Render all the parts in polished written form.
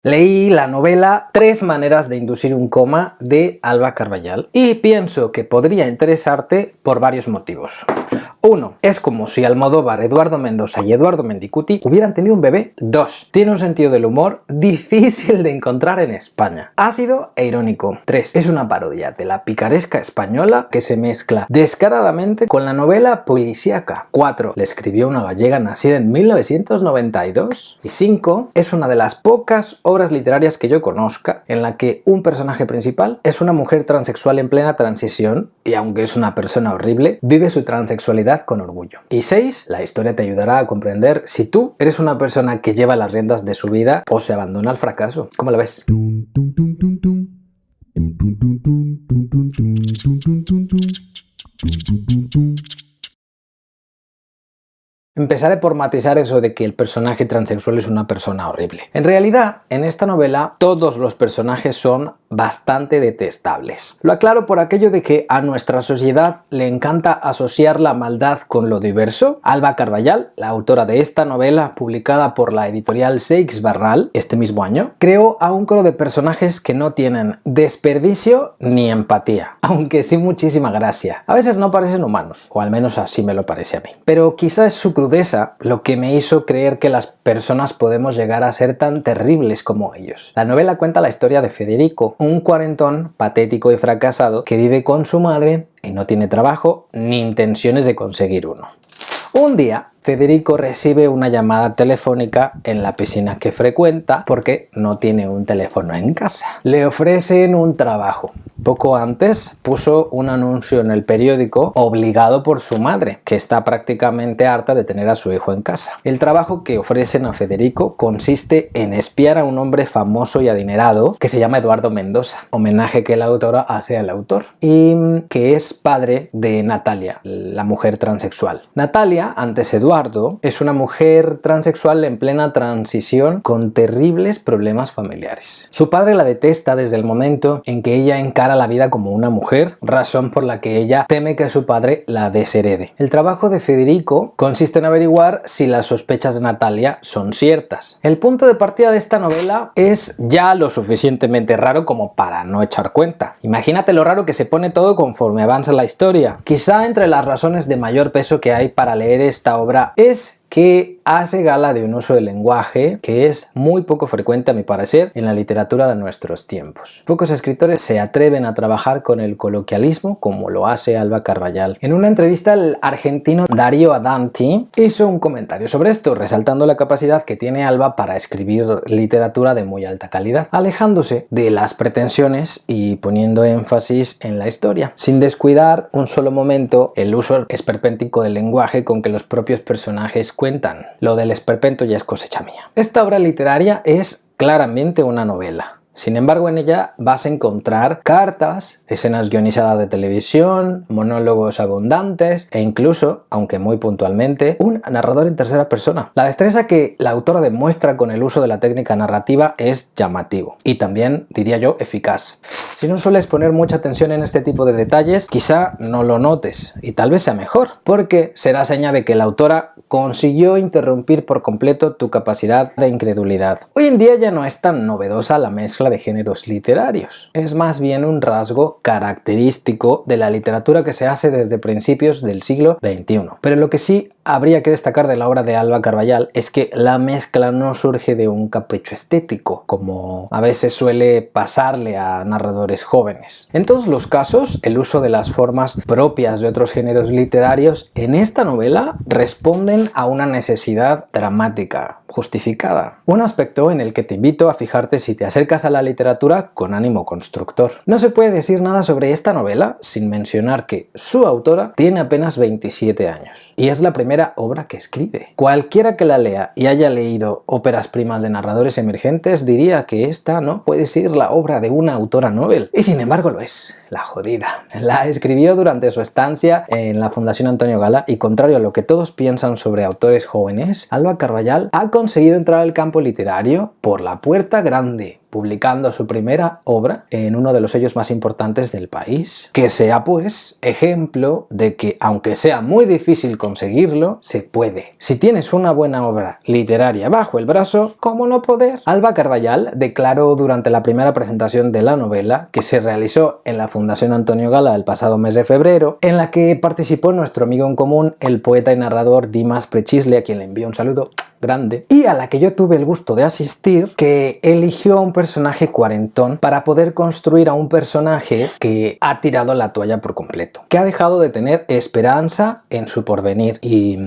Leí la novela Tres maneras de inducir un coma de Alba Carballal y pienso que podría interesarte por varios motivos. 1. Es como si Almodóvar, Eduardo Mendoza y Eduardo Mendicuti hubieran tenido un bebé. 2. Tiene un sentido del humor difícil de encontrar en España. Ácido e irónico. 3. Es una parodia de la picaresca española que se mezcla descaradamente con la novela policíaca. 4. Le escribió una gallega nacida en 1992. Y 5. Es una de las pocas obras literarias que yo conozca en la que un personaje principal es una mujer transexual en plena transición y, aunque es una persona horrible, vive su transexualidad con orgullo. Y 6. La historia te ayudará a comprender si tú eres una persona que lleva las riendas de su vida o se abandona al fracaso. ¿Cómo la ves? Empezaré por matizar eso de que el personaje transexual es una persona horrible. En realidad, en esta novela, todos los personajes son bastante detestables. Lo aclaro por aquello de que a nuestra sociedad le encanta asociar la maldad con lo diverso. Alba Carballal, la autora de esta novela, publicada por la editorial Seix Barral este mismo año, creó a un coro de personajes que no tienen desperdicio ni empatía, aunque sí muchísima gracia. A veces no parecen humanos, o al menos así me lo parece a mí. Pero quizá es su crudeza lo que me hizo creer que las personas podemos llegar a ser tan terribles como ellos. La novela cuenta la historia de Federico, un cuarentón patético y fracasado que vive con su madre y no tiene trabajo ni intenciones de conseguir uno. Un día, Federico recibe una llamada telefónica en la piscina que frecuenta porque no tiene un teléfono en casa. Le ofrecen un trabajo. Poco antes puso un anuncio en el periódico obligado por su madre, que está prácticamente harta de tener a su hijo en casa. El trabajo que ofrecen a Federico consiste en espiar a un hombre famoso y adinerado que se llama Eduardo Mendoza, homenaje que la autora hace al autor, y que es padre de Natalia, la mujer transexual. Natalia, antes Eduardo, es una mujer transexual en plena transición con terribles problemas familiares. Su padre la detesta desde el momento en que ella encara la vida como una mujer, razón por la que ella teme que su padre la desherede. El trabajo de Federico consiste en averiguar si las sospechas de Natalia son ciertas. El punto de partida de esta novela es ya lo suficientemente raro como para no echar cuenta. Imagínate lo raro que se pone todo conforme avanza la historia. Quizá entre las razones de mayor peso que hay para leer esta obra es que hace gala de un uso del lenguaje que es muy poco frecuente, a mi parecer, en la literatura de nuestros tiempos. Pocos escritores se atreven a trabajar con el coloquialismo como lo hace Alba Carballal. En una entrevista, el argentino Darío Adanti hizo un comentario sobre esto, resaltando la capacidad que tiene Alba para escribir literatura de muy alta calidad, alejándose de las pretensiones y poniendo énfasis en la historia, sin descuidar un solo momento el uso esperpéntico del lenguaje con que los propios personajes cuentan. Lo del esperpento ya es cosecha mía. Esta obra literaria es claramente una novela. Sin embargo, en ella vas a encontrar cartas, escenas guionizadas de televisión, monólogos abundantes e incluso, aunque muy puntualmente, un narrador en tercera persona. La destreza que la autora demuestra con el uso de la técnica narrativa es llamativo y también, diría yo, eficaz. Si no sueles poner mucha atención en este tipo de detalles, quizá no lo notes y tal vez sea mejor, porque será seña de que la autora consiguió interrumpir por completo tu capacidad de incredulidad. Hoy en día ya no es tan novedosa la mezcla de géneros literarios, es más bien un rasgo característico de la literatura que se hace desde principios del siglo XXI. Pero lo que sí habría que destacar de la obra de Alba Carballal es que la mezcla no surge de un capricho estético, como a veces suele pasarle a narradores jóvenes. En todos los casos, el uso de las formas propias de otros géneros literarios en esta novela responden a una necesidad dramática, justificada. Un aspecto en el que te invito a fijarte si te acercas a la literatura con ánimo constructor. No se puede decir nada sobre esta novela sin mencionar que su autora tiene apenas 27 años y es la primera obra que escribe. Cualquiera que la lea y haya leído óperas primas de narradores emergentes diría que esta no puede ser la obra de una autora Nobel. Y sin embargo lo es, la jodida. La escribió durante su estancia en la Fundación Antonio Gala y, contrario a lo que todos piensan sobre autores jóvenes, Alba Carballal ha conseguido entrar al campo literario por la puerta grande, publicando su primera obra en uno de los sellos más importantes del país. Que sea pues ejemplo de que aunque sea muy difícil conseguirlo, se puede. Si tienes una buena obra literaria bajo el brazo, ¿cómo no poder? Alba Carballal declaró durante la primera presentación de la novela, que se realizó en la Fundación Antonio Gala el pasado mes de febrero, en la que participó nuestro amigo en común, el poeta y narrador Dimas Prechisle, a quien le envío un saludo grande, y a la que yo tuve el gusto de asistir, que eligió a un personaje cuarentón para poder construir a un personaje que ha tirado la toalla por completo, que ha dejado de tener esperanza en su porvenir y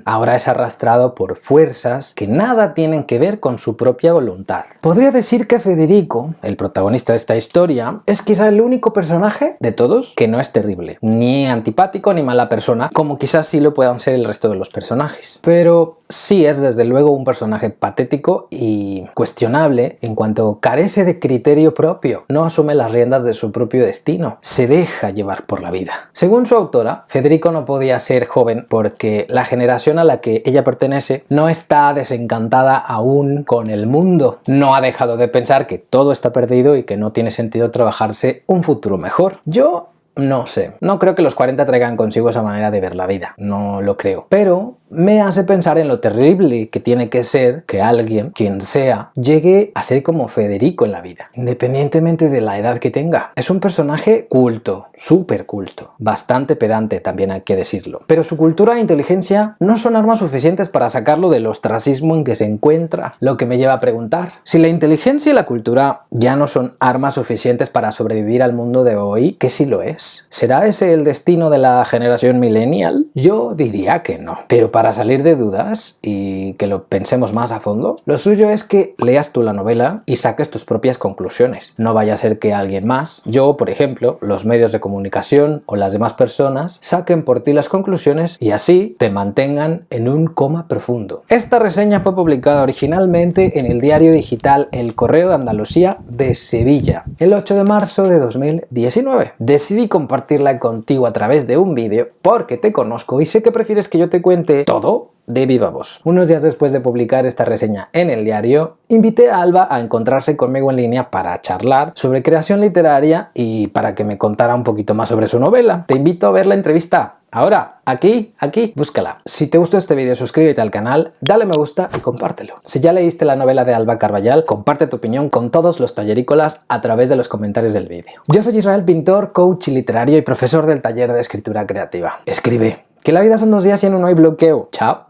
ahora es arrastrado por fuerzas que nada tienen que ver con su propia voluntad. Podría decir que Federico, el protagonista de esta historia, es quizá el único personaje de todos que no es terrible, ni antipático ni mala persona, como quizás sí lo puedan ser el resto de los personajes. Pero sí es desde luego un personaje patético y cuestionable en cuanto carece de criterio propio, no asume las riendas de su propio destino, se deja llevar por la vida. Según su autora, Federico no podía ser joven porque la generación a la que ella pertenece no está desencantada aún con el mundo, no ha dejado de pensar que todo está perdido y que no tiene sentido trabajarse un futuro mejor. Yo no sé, no creo que los 40 traigan consigo esa manera de ver la vida, no lo creo, pero me hace pensar en lo terrible que tiene que ser que alguien, quien sea, llegue a ser como Federico en la vida, independientemente de la edad que tenga. Es un personaje culto, súper culto, bastante pedante también hay que decirlo, pero su cultura e inteligencia no son armas suficientes para sacarlo del ostracismo en que se encuentra, lo que me lleva a preguntar, si la inteligencia y la cultura ya no son armas suficientes para sobrevivir al mundo de hoy, ¿qué sí lo es? ¿Será ese el destino de la generación millennial? Yo diría que no, pero para salir de dudas y que lo pensemos más a fondo, lo suyo es que leas tú la novela y saques tus propias conclusiones. No vaya a ser que alguien más, yo por ejemplo, los medios de comunicación o las demás personas, saquen por ti las conclusiones y así te mantengan en un coma profundo. Esta reseña fue publicada originalmente en el diario digital El Correo de Andalucía de Sevilla, el 8 de marzo de 2019. Decidí compartirla contigo a través de un vídeo porque te conozco y sé que prefieres que yo te cuente todo de viva voz. Unos días después de publicar esta reseña en el diario, invité a Alba a encontrarse conmigo en línea para charlar sobre creación literaria y para que me contara un poquito más sobre su novela. Te invito a ver la entrevista. Ahora, aquí, búscala. Si te gustó este vídeo, suscríbete al canal, dale me gusta y compártelo. Si ya leíste la novela de Alba Carballal, comparte tu opinión con todos los tallerícolas a través de los comentarios del vídeo. Yo soy Israel Pintor, coach literario y profesor del taller de escritura creativa. Escribe, que la vida son 2 días y en uno hay bloqueo. Chao.